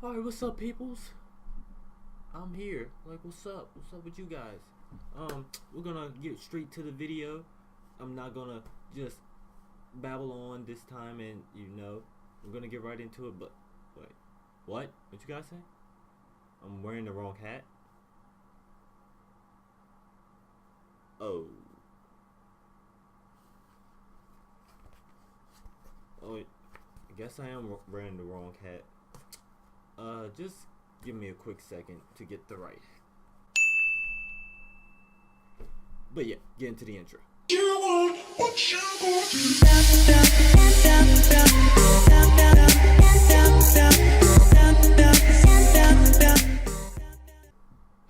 Alright, what's up, peoples? I'm here. Like, what's up? What's up with you guys? We're gonna get straight to the video. I'm not gonna just babble on this time, and we're gonna get right into it. But wait, what? What you guys say? I'm wearing the wrong hat. Oh, I guess I am wearing the wrong hat. Just give me a quick second to get the right. But yeah, get into the intro.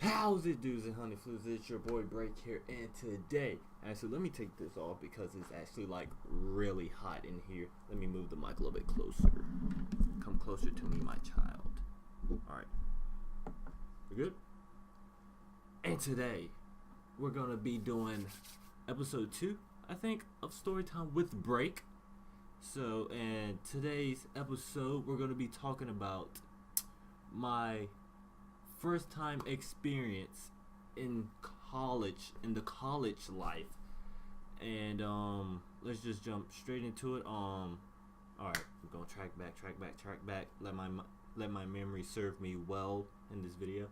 How's it, dudes and honey flues? It's your boy BreaK here, and today, actually, let me take this off because it's actually like really hot in here. Let me move the mic a little bit closer. Come closer to me, my child. Alright. We good? And today, we're gonna be doing episode 2, I think, of Storytime with BreaK. So, in today's episode, we're gonna be talking about my first time experience in college, in the college life. And let's just jump straight into it. Alright, we're gonna track back, let my memory serve me well in this video.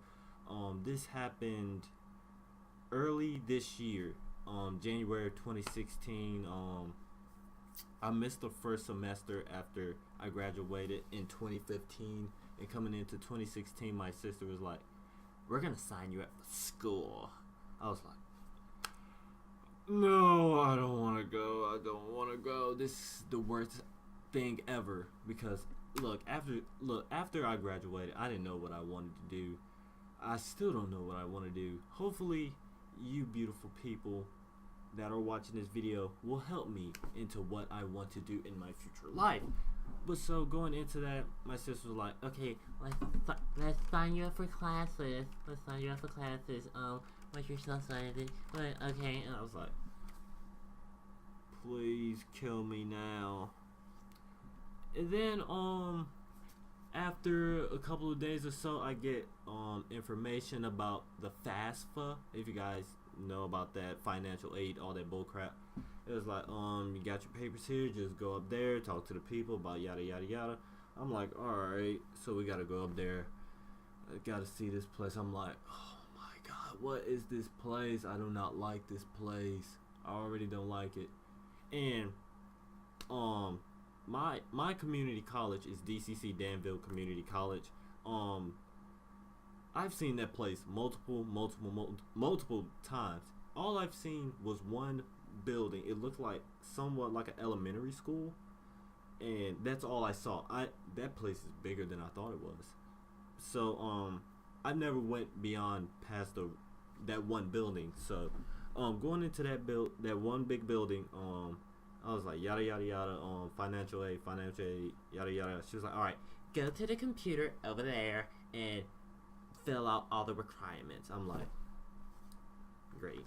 This happened early this year, January 2016. I missed the first semester after I graduated in 2015, and coming into 2016, my sister was like, "We're gonna sign you up for school." I was like, "No, I don't want to go. This is the worst thing ever." Because after I graduated, I didn't know what I wanted to do. I still don't know what I want to do. Hopefully, you beautiful people that are watching this video will help me into what I want to do in my future life. But so going into that, my sister was like, "Okay, let's sign you up for classes. What's your society? Okay." And I was like, "Please kill me now." And then after a couple of days or so, I get information about the FAFSA. If you guys know about that, financial aid, all that bullcrap. It was like, you got your papers here, just go up there, talk to the people about yada yada yada. I'm like, alright, so we gotta go up there. I gotta see this place. I'm like, oh my god, what is this place? I do not like this place. I already don't like it. And my community college is DCC Danville Community College. I've seen that place multiple times. All I've seen was one building. It looked like somewhat like an elementary school, and that's all I saw. That place is bigger than I thought it was. So I never went beyond past that one building. So going into that one big building, I was like, yada yada yada, financial aid, yada yada. She was like, alright, go to the computer over there and fill out all the requirements. I'm like, great.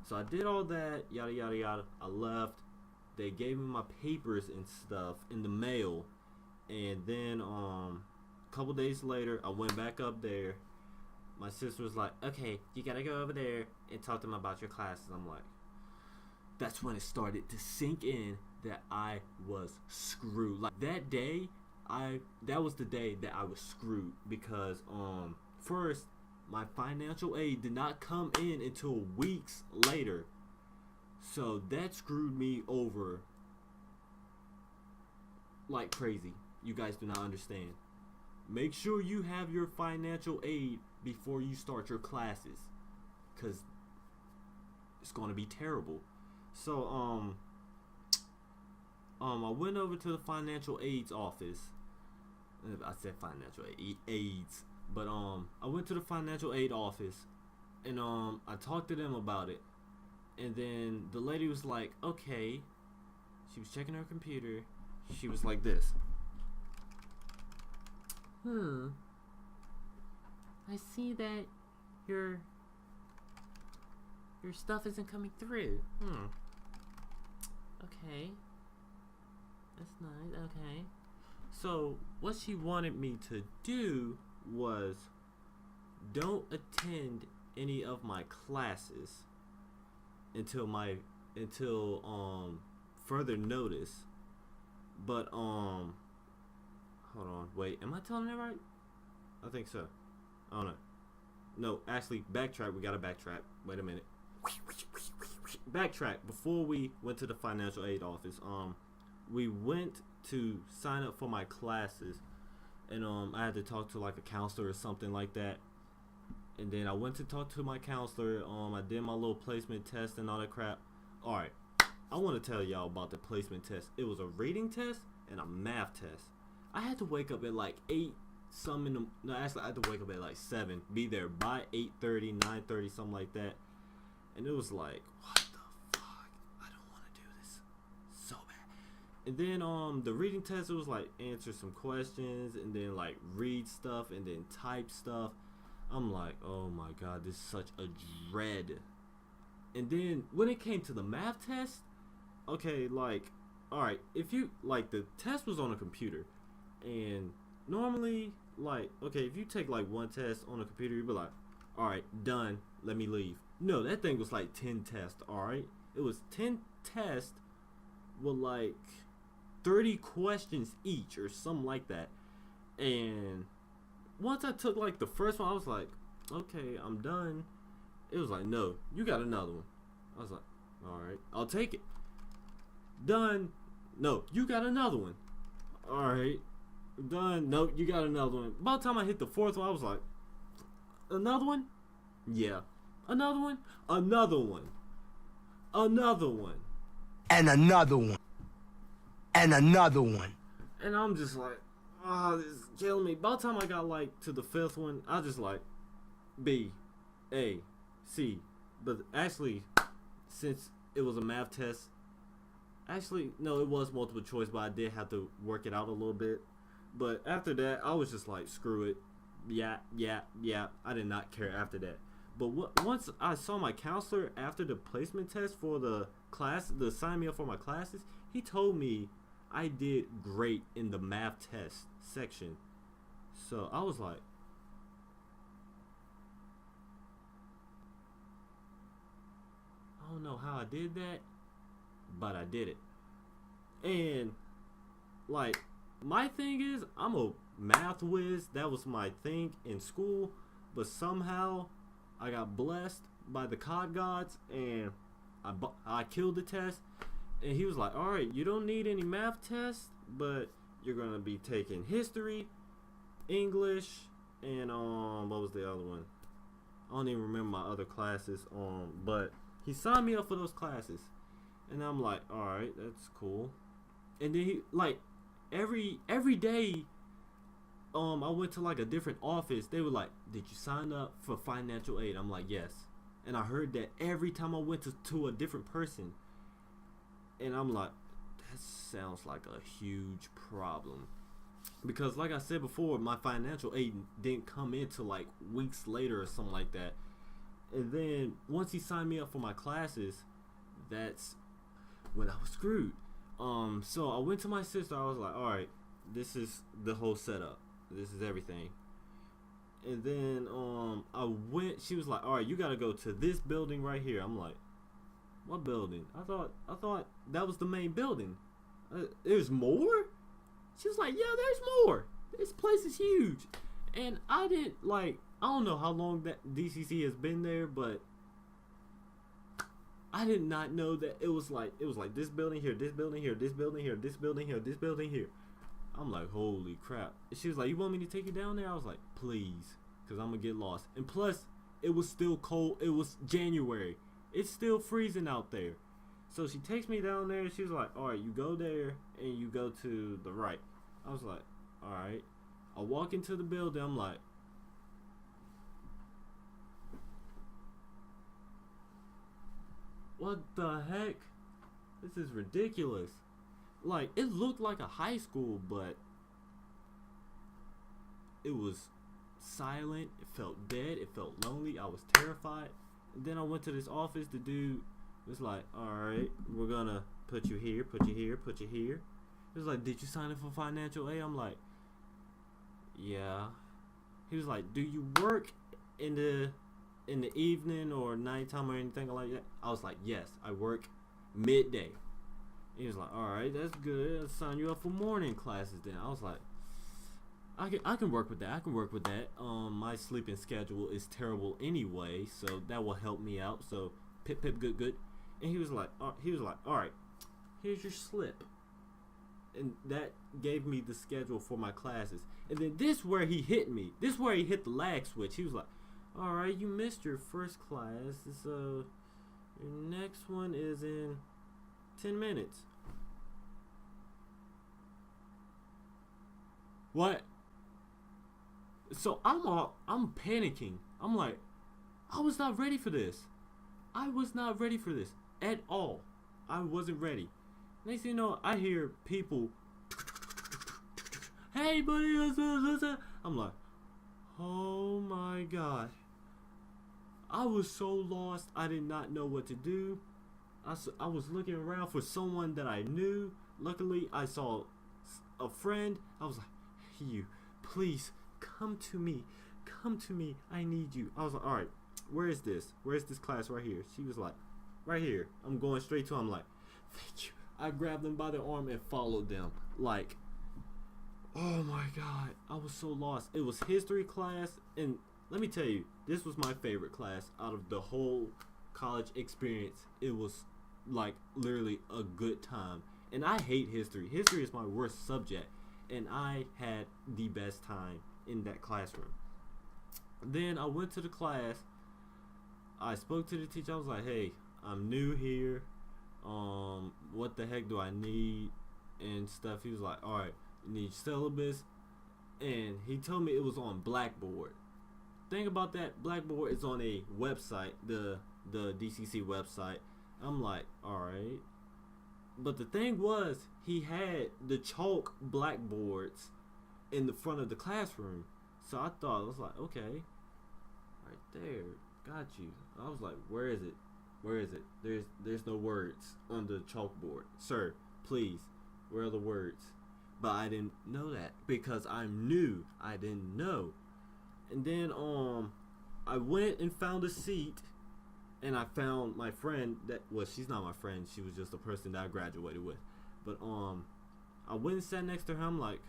So I did all that, yada yada yada. I left. They gave me my papers and stuff in the mail. And then a couple days later, I went back up there. My sister was like, "Okay, you gotta go over there and talk to them about your classes." I'm like, that's when it started to sink in that I was screwed. Like that day, that was the day that I was screwed, because first, my financial aid did not come in until weeks later. So that screwed me over like crazy. You guys do not understand. Make sure you have your financial aid before you start your classes, because it's going to be terrible. So I went over to the financial aids office. I said financial aids, but I went to the financial aid office, and I talked to them about it. And then the lady was like, "Okay." She was checking her computer. She was like this. I see that your stuff isn't coming through. Okay. That's nice. Okay. So what she wanted me to do was don't attend any of my classes until further notice. But hold on, wait, am I telling that right? I think so. I don't know. No, actually, backtrack. We gotta backtrack. Wait a minute. Backtrack. Before we went to the financial aid office, we went to sign up for my classes, and I had to talk to like a counselor or something like that. And then I went to talk to my counselor. I did my little placement test and all that crap. All right, I want to tell y'all about the placement test. It was a reading test and a math test. I had to wake up at like 8 some in the no actually I had to wake up at like 7, be there by 8:30, 9:30, something like that. And it was like, what the fuck? I don't want to do this so bad. And then the reading test, it was like answer some questions and then like read stuff and then type stuff. I'm like, oh my god, this is such a dread. And then when it came to the math test, okay, like, alright, if you like the test was on a computer, and normally, like, okay, if you take like one test on a computer, you'd be like, alright, done, let me leave. No, that thing was like 10 tests, alright? It was 10 tests with like 30 questions each or something like that. And once I took like the first one, I was like, okay, I'm done. It was like, no, you got another one. I was like, alright, I'll take it. Done. No, you got another one. Alright. Done. Nope, you got another one. By the time I hit the fourth one, I was like, another one? Yeah. Another one? Another one. Another one. And another one. And another one. And I'm just like, oh, this is killing me. By the time I got like to the fifth one, I just like B, A, C. But actually, since it was a math test, actually, no, it was multiple choice, but I did have to work it out a little bit. But after that, I was just like, screw it. Yeah. I did not care after that. But once I saw my counselor after the placement test for the class, to sign me up for my classes, he told me I did great in the math test section. So I was like, I don't know how I did that, but I did it. And like, my thing is, I'm a math whiz. That was my thing in school. But somehow I got blessed by the COD gods, and I killed the test. And he was like, alright, you don't need any math tests, but you're going to be taking history, English, and what was the other one? I don't even remember my other classes. But he signed me up for those classes. And I'm like, alright, that's cool. And then he, like, every day, I went to like a different office. They were like, did you sign up for financial aid? I'm like, yes. And I heard that every time I went to a different person. And I'm like, that sounds like a huge problem. Because like I said before, my financial aid didn't come in till like weeks later or something like that. And then once he signed me up for my classes, that's when I was screwed. So I went to my sister. I was like, alright, this is the whole setup. This is everything. And then I went, she was like, alright, you gotta go to this building right here. I'm like, what building? I thought that was the main building. There's more? She was like, yeah, there's more. This place is huge. And I didn't, like, I don't know how long that DCC has been there, but I did not know that it was like this building here, this building here, this building here, this building here, this building here. I'm like, holy crap. She was like, you want me to take you down there? I was like, please, because I'm going to get lost. And plus, it was still cold. It was January. It's still freezing out there. So she takes me down there. She was like, all right, you go there and you go to the right. I was like, all right. I walk into the building. I'm like, what the heck? This is ridiculous. Like, it looked like a high school, but it was silent. It felt dead. It felt lonely. I was terrified. And then I went to this office. The dude was like, alright, we're gonna put you here, put you here, put you here. He was like, did you sign up for financial aid? I'm like, yeah. He was like, do you work in the evening or nighttime or anything like that? I was like, yes, I work midday. He was like, all right, that's good. I'll sign you up for morning classes then. I was like, I can work with that. I can work with that. My sleeping schedule is terrible anyway, so that will help me out. So pip pip good good. And he was like, all right, here's your slip. And that gave me the schedule for my classes. And then this where he hit me. This where he hit the lag switch. He was like, all right, you missed your first class. So your next one is in 10 minutes. What? So I'm panicking. I'm like, I was not ready for this. I was not ready for this at all. I wasn't ready. Next thing you know, I hear people, hey buddy, I'm like, oh my god. I was so lost. I did not know what to do. I was looking around for someone that I knew. Luckily, I saw a friend. I was like, hey, you, please come to me. Come to me. I need you. I was like, all right, where is this? Where's this class right here? She was like, right here. I'm going straight to her. I'm like, thank you. I grabbed them by the arm and followed them. Like, oh my god. I was so lost. It was history class. And let me tell you, this was my favorite class out of the whole college experience. It was like literally a good time. And I hate history. History is my worst subject. And I had the best time in that classroom. Then I went to the class. I spoke to the teacher. I was like, hey, I'm new here. What the heck do I need and stuff? He was like, all right, you need syllabus. And he told me it was on Blackboard. Thing about that, Blackboard is on a website, the DCC website. I'm like, all right. But the thing was, he had the chalk blackboards in the front of the classroom. So I thought, I was like, okay, right there, got you. I was like, where is it? Where is it? There's no words on the chalkboard. Sir, please, where are the words? But I didn't know that because I'm new. I didn't know. And then I went and found a seat, and I found my friend that, well, she's not my friend. She was just a person that I graduated with. But I went and sat next to her. I'm like,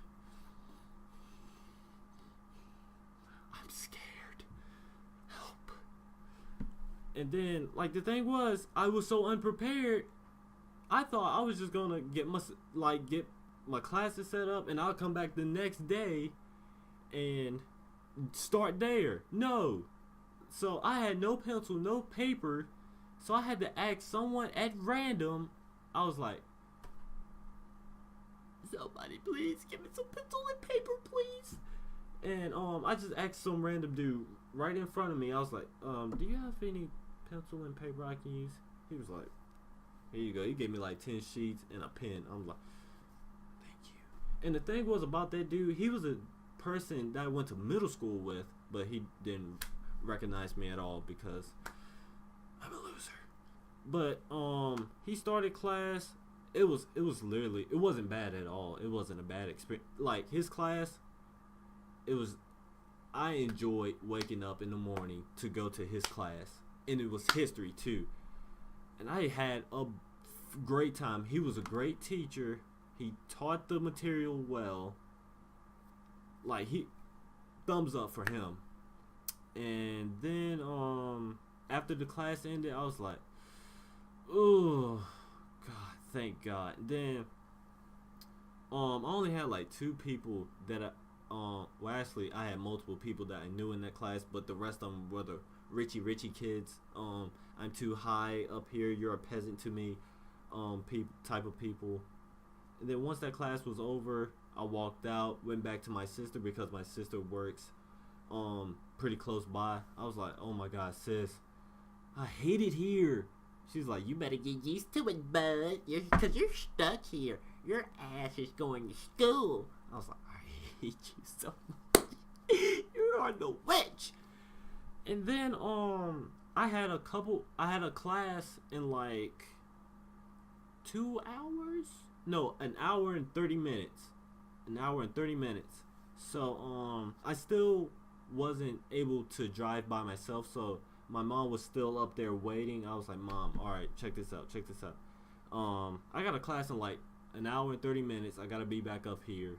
I'm scared. Help. And then, like, the thing was, I was so unprepared. I thought I was just gonna get my classes set up, and I'll come back the next day and start there. No. So I had no pencil, no paper. So I had to ask someone at random. I was like, somebody please give me some pencil and paper, please. And I just asked some random dude right in front of me. I was like, do you have any pencil and paper I can use? He was like, here you go. He gave me like 10 sheets and a pen. I'm like, thank you. And the thing was about that dude, he was a person that I went to middle school with, but he didn't recognize me at all because I'm a loser. But he started class. It was literally, it wasn't bad at all. It wasn't a bad experience. Like his class, I enjoyed waking up in the morning to go to his class, and it was history too. And I had a great time. He was a great teacher. He taught the material well. Like, thumbs up for him. And then after the class ended, I was like, oh god, thank god. Then I only had like 2 people that well, actually I had multiple people that I knew in that class, but the rest of them were the richie kids. I'm too high up here, you're a peasant to me type of people. And then once that class was over, I walked out, went back to my sister because my sister works pretty close by. I was like, oh my god, sis, I hate it here. She's like, you better get used to it, bud, because you're stuck here. Your ass is going to school. I was like, I hate you so much. You are the witch. And then I had a class in like 2 hours. No, an hour and 30 minutes. An hour and 30 minutes. So I still wasn't able to drive by myself, so my mom was still up there waiting. I was like, Mom, alright, check this out. I got a class in like an hour and 30 minutes. I gotta be back up here.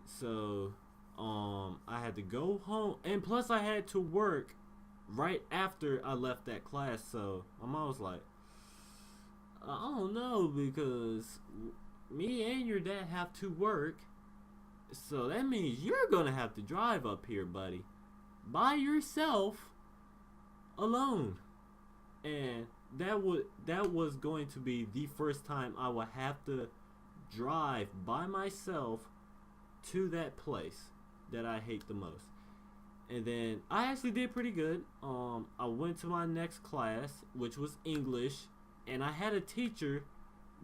So I had to go home, and plus I had to work right after I left that class. So my mom was like, I don't know, because me and your dad have to work, so that means you're gonna have to drive up here, buddy, by yourself, alone. And that was going to be the first time I would have to drive by myself to that place that I hate the most. And then I actually did pretty good. I went to my next class, which was English, and I had a teacher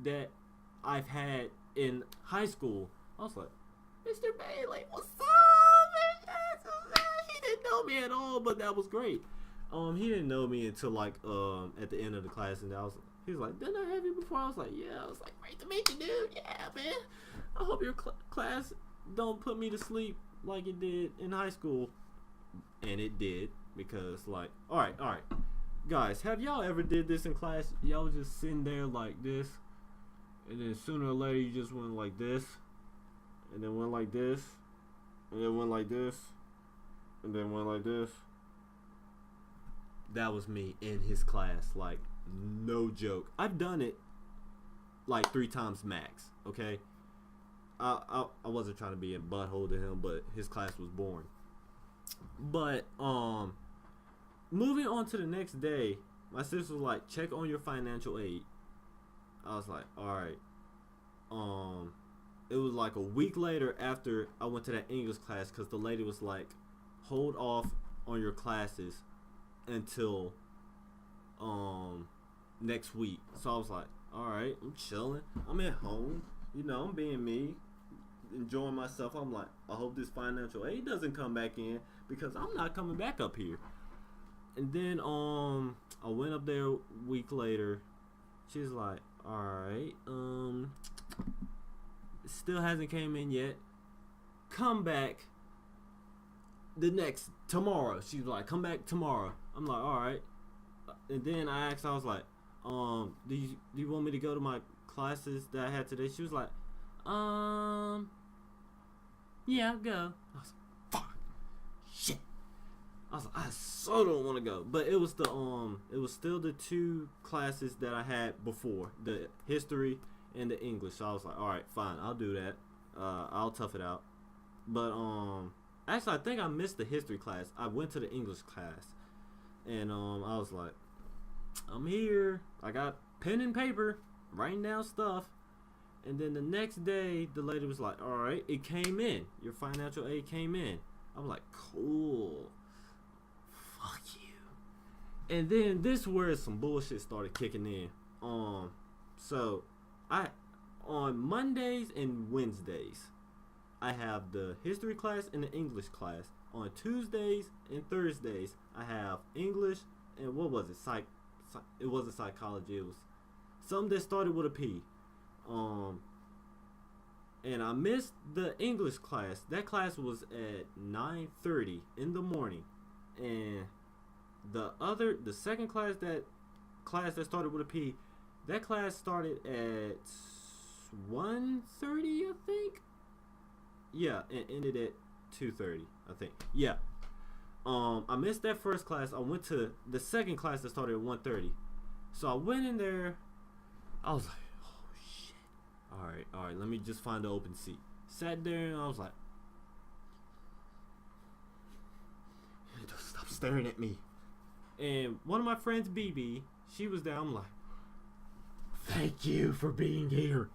that I've had in high school. I was like, Mr. Bailey, what's up? He didn't know me at all, but that was great. He didn't know me until like at the end of the class, and he was like, didn't I have you before? I was like, yeah. I was like, great to meet you, dude. Yeah, man. I hope your class don't put me to sleep like it did in high school. And it did, because like, all right, guys, have y'all ever did this in class? Y'all was just sitting there like this, and then sooner or later you just went like this, and then went like this, and then went like this, and then went like this. That was me in his class, like, no joke. I've done it like 3 times max. Okay, I wasn't trying to be a butthole to him, but his class was boring. But moving on to the next day, my sister was like, check on your financial aid. I was like, alright. It was like a week later after I went to that English class, because the lady was like, hold off on your classes until next week. So I was like, alright, I'm chilling, I'm at home, you know, I'm being me, enjoying myself. I'm like, I hope this financial aid doesn't come back in, because I'm not coming back up here. And then I went up there a week later. She's like, alright, still hasn't came in yet. Come back tomorrow. She's like, come back tomorrow. I'm like, alright. And then I asked, I was like, do you want me to go to my classes that I had today? She was like, yeah, go. I was like, fuck, shit. I was like, I so don't want to go. But it was still the 2 classes that I had before, the history and the English. So I was like, all right, fine, I'll do that. I'll tough it out. But actually, I think I missed the history class. I went to the English class, and I was like, I'm here. I got pen and paper, writing down stuff. And then the next day, the lady was like, all right, it came in. Your financial aid came in. I'm like, cool. Fuck you. And then this is where some bullshit started kicking in. So on Mondays and Wednesdays, I have the history class and the English class. On Tuesdays and Thursdays, I have English and what was it? It wasn't psychology. It was something that started with a P. And I missed the English class. That class was at 9:30 in the morning, and the second class that started with a P, that class started at 1:30, I think. Yeah, and ended at 2:30, I think. Yeah. I missed that first class. I went to the second class that started at 1:30. So I went in there. I was like, Alright, let me just find the open seat. Sat there and I was like, stop staring at me. And one of my friends, BB, she was there. I'm like, thank you for being here.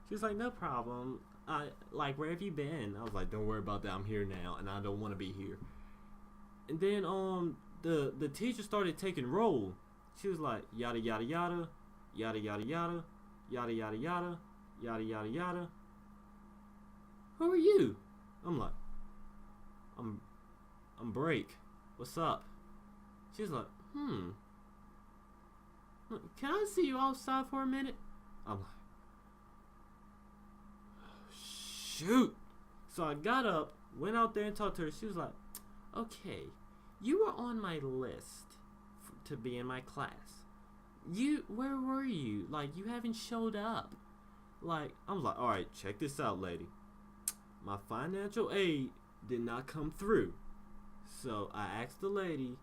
She's like, no problem. Where have you been? I was like, don't worry about that. I'm here now, and I don't want to be here. And then the teacher started taking roll. She was like, yada yada yada, yada yada yada, yada yada yada. Yada yada yada. Who are you? I'm like, I'm BreaK. What's up? She's like, can I see you outside for a minute? I'm like, shoot. So I got up, went out there and talked to her. She was like, okay, you were on my list to be in my class. Where were you? Like, you haven't showed up. Like, I was like, all right, check this out, lady. My financial aid did not come through. So I asked the lady,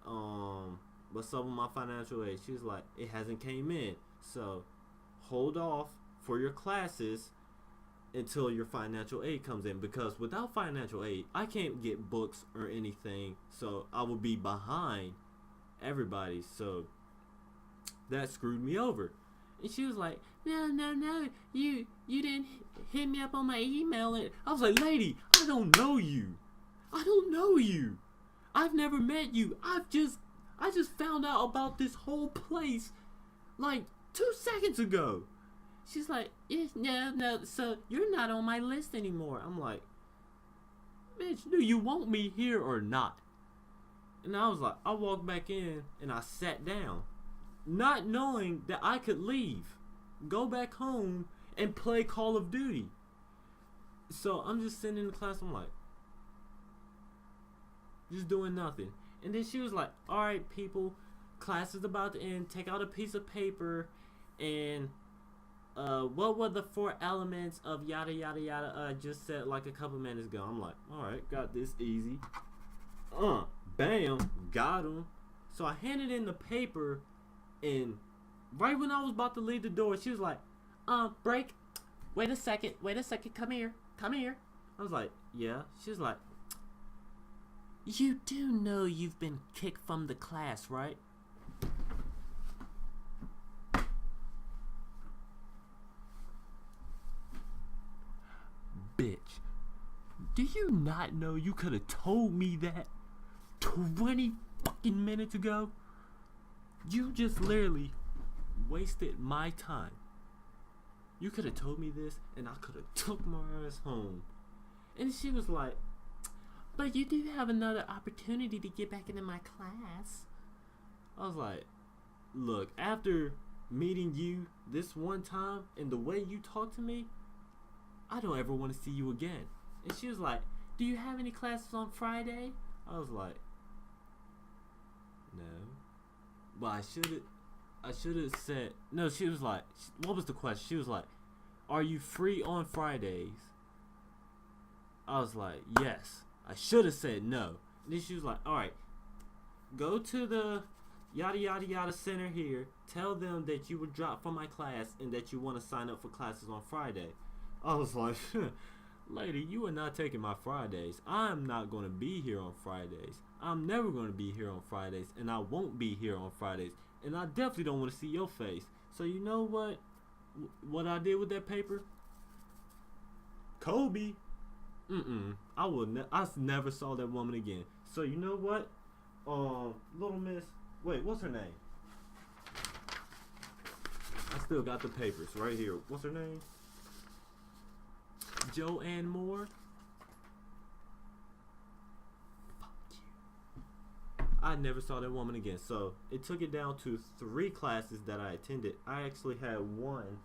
what's up with my financial aid? She was like, it hasn't came in. So hold off for your classes until your financial aid comes in, because without financial aid, I can't get books or anything. So I will be behind everybody. So that screwed me over. And she was like, no, you didn't hit me up on my email. And I was like, lady, I don't know you. I've never met you. I just found out about this whole place like 2 seconds ago. She's like, no, so you're not on my list anymore. I'm like, bitch, do you want me here or not? And I was like, I walked back in and I sat down, not knowing that I could leave, go back home and play Call of Duty. So I'm just sitting in the class, I'm like, just doing nothing. And then she was like, alright people, class is about to end, take out a piece of paper and what were the 4 elements of yada yada yada I just said like a couple minutes ago. I'm like, alright, got this easy. Bam, got him. So I handed in the paper, and right when I was about to leave the door, she was like, BreaK, wait a second, come here. I was like, yeah. She was like, you do know you've been kicked from the class, right? Bitch, do you not know you could have told me that 20 fucking minutes ago? You just literally wasted my time. You could have told me this and I could have took my ass home. And she was like, but you do have another opportunity to get back into my class. I was like, look, after meeting you this one time and the way you talk to me, I don't ever want to see you again. And she was like, do you have any classes on Friday? I was like, no. But I should have said, no. She was like, what was the question? She was like, are you free on Fridays? I was like, yes. I should have said no. And then she was like, alright, go to the yada yada yada center here, tell them that you were dropped from my class and that you want to sign up for classes on Friday. I was like, lady, you are not taking my Fridays. I'm not going to be here on Fridays. I'm never going to be here on Fridays, and I won't be here on Fridays, and I definitely don't want to see your face. So you know what I did with that paper? Kobe. I never saw that woman again. So you know what? Little Miss, wait, what's her name? I still got the papers right here. What's her name? Joanne Moore. Fuck you. I never saw that woman again. So it took it down to 3 classes that I attended. I actually had one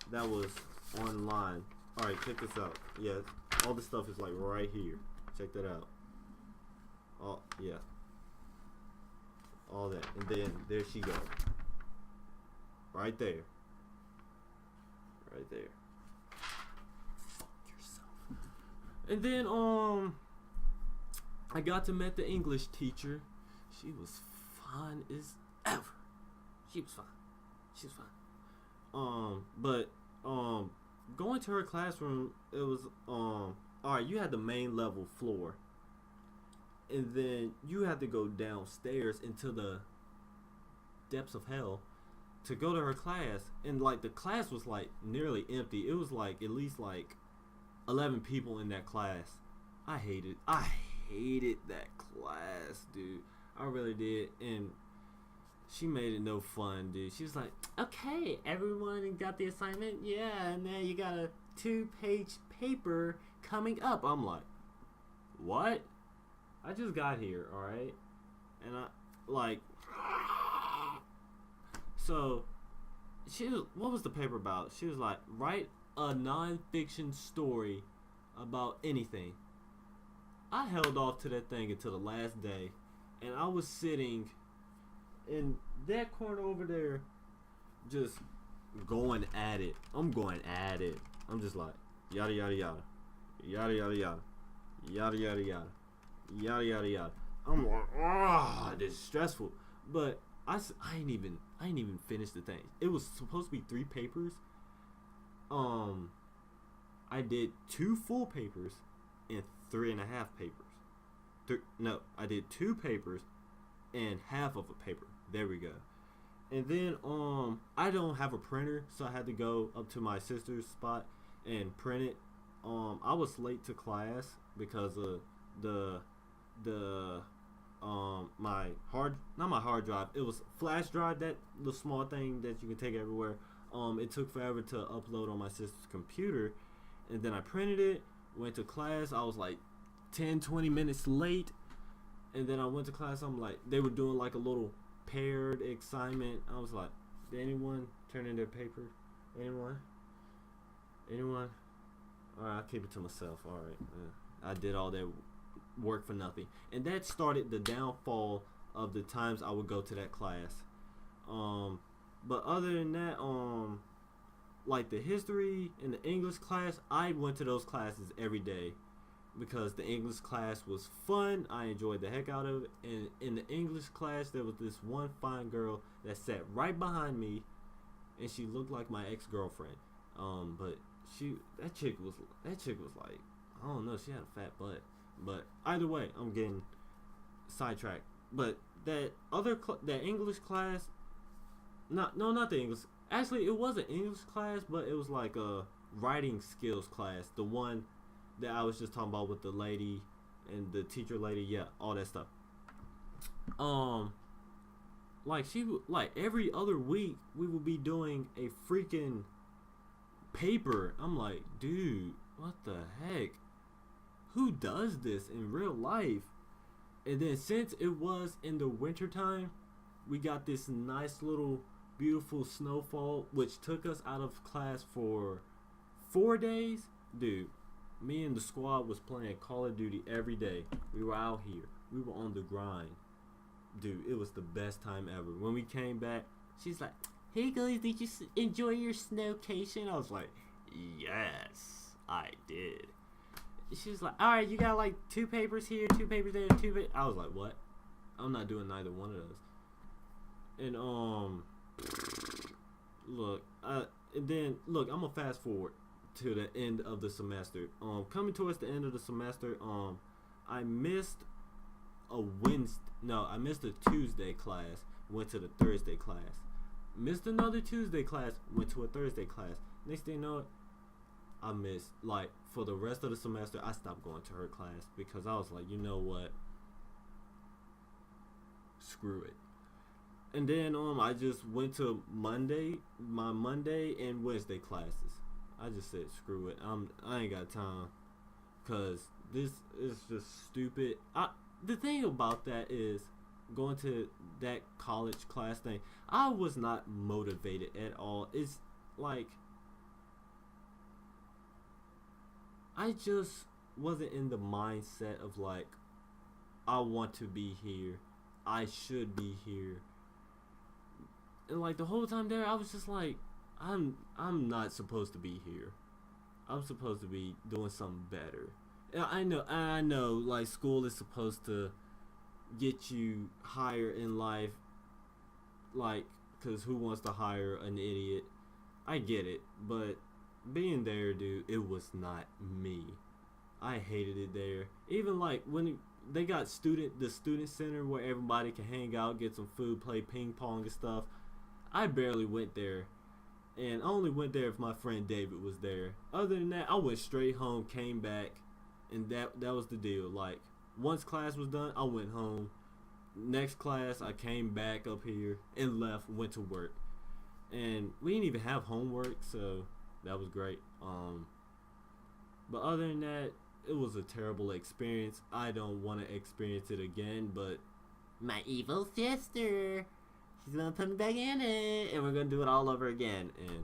that was online. Alright, check this out. Yeah, all the stuff is like right here. Check that out. Oh, yeah. All that. And then there she goes. Right there. Right there. And then I got to meet the English teacher. She was fine as ever. She was fine. But going to her classroom, it was alright, you had the main level floor. And then you had to go downstairs into the depths of hell to go to her class. And like the class was like nearly empty. It was like at least like 11 people in that class. I hated that class, dude. I really did. And she made it no fun, dude. She was like, okay, everyone got the assignment? Yeah, and then you got a 2-page paper coming up. I'm like, what? I just got here, alright? And I, like, so, what was the paper about? She was like, write a non-fiction story about anything. I held off to that thing until the last day, and I was sitting in that corner over there, just going at it. I'm going at it. I'm just like yada yada yada, yada yada yada, yada yada yada, yada yada yada. I'm like, this is stressful, but I ain't even finished the thing. It was supposed to be 3 papers. I did 2 full papers and 3.5 papers. I did 2 papers and half of a paper. There we go. And then I don't have a printer, so I had to go up to my sister's spot and print it. I was late to class because of the my not my hard drive, it was flash drive, that little small thing that you can take everywhere. It took forever to upload on my sister's computer, and then I printed it, went to class. I was like 10-20 minutes late, and then I went to class. I'm like, they were doing like a little paired assignment. I was like, did anyone turn in their paper? Anyone? Alright, I'll keep it to myself. Alright, I did all that work for nothing, and that started the downfall of the times I would go to that class. But other than that, like the history and the English class, I went to those classes every day because the English class was fun. I enjoyed the heck out of it. And in the English class, there was this one fine girl that sat right behind me, and she looked like my ex-girlfriend. But that chick was like, I don't know, she had a fat butt. But either way, I'm getting sidetracked. But that English class, not the English. Actually, it was an English class, but it was like a writing skills class. The one that I was just talking about with the lady and the teacher lady, yeah, all that stuff. Like every other week we would be doing a freaking paper. I'm like, dude, what the heck? Who does this in real life? And then since it was in the wintertime, we got this nice little beautiful snowfall, which took us out of class for 4 days. Dude, me and the squad was playing Call of Duty every day. We were out here. We were on the grind. Dude, it was the best time ever. When we came back, she's like, hey guys, did you enjoy your snowcation? I was like, yes, I did. She was like, alright, you got like 2 papers here, 2 papers there, 2 papers. I was like, what? I'm not doing neither one of those. And look, I'm gonna fast forward to the end of the semester. Coming towards the end of the semester, I missed a Tuesday class, went to the Thursday class. Missed another Tuesday class, went to a Thursday class. Next thing you know, I missed, like, for the rest of the semester, I stopped going to her class because I was like, you know what? Screw it. And then I just went to my Monday and Wednesday classes. I just said, screw it. I ain't got time because this is just stupid. The thing about that is, going to that college class thing, I was not motivated at all. It's like, I just wasn't in the mindset of like, I want to be here, I should be here. And like the whole time there, I was just like, I'm not supposed to be here. I'm supposed to be doing something better. And I know, like, school is supposed to get you higher in life, like, because who wants to hire an idiot? I get it, but being there, dude, it was not me. I hated it there. Even like when they got the student center where everybody can hang out, get some food, play ping pong and stuff, I barely went there. And I only went there if my friend David was there. Other than that, I went straight home, came back, and that was the deal. Like, once class was done, I went home. Next class, I came back up here and left, went to work. And we didn't even have homework, so that was great. But other than that, it was a terrible experience. I don't want to experience it again, but my evil sister, she's gonna put me back in it, and we're gonna do it all over again. And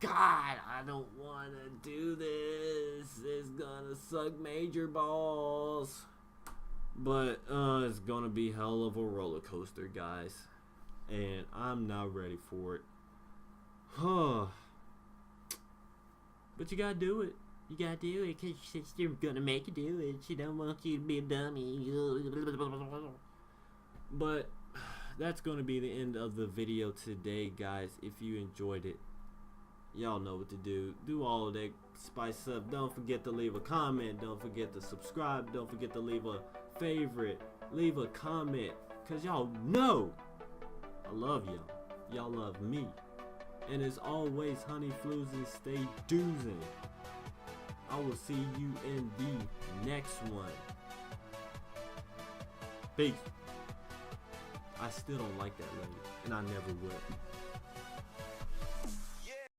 God, I don't want to do this. It's gonna suck major balls. But it's gonna be hell of a roller coaster, guys. And I'm not ready for it. Huh. But you gotta do it. You gotta do it because your sister's gonna make you do it. She don't want you to be a dummy. But that's gonna be the end of the video today, guys. If you enjoyed it, y'all know what to do. Do all of that, spice up. Don't forget to leave a comment. Don't forget to subscribe. Don't forget to leave a favorite. Leave a comment. Because y'all know I love y'all. Y'all love me. And as always, honey floozing, stay doozing. I will see you in the next one. Peace. I still don't like that lady, and I never will.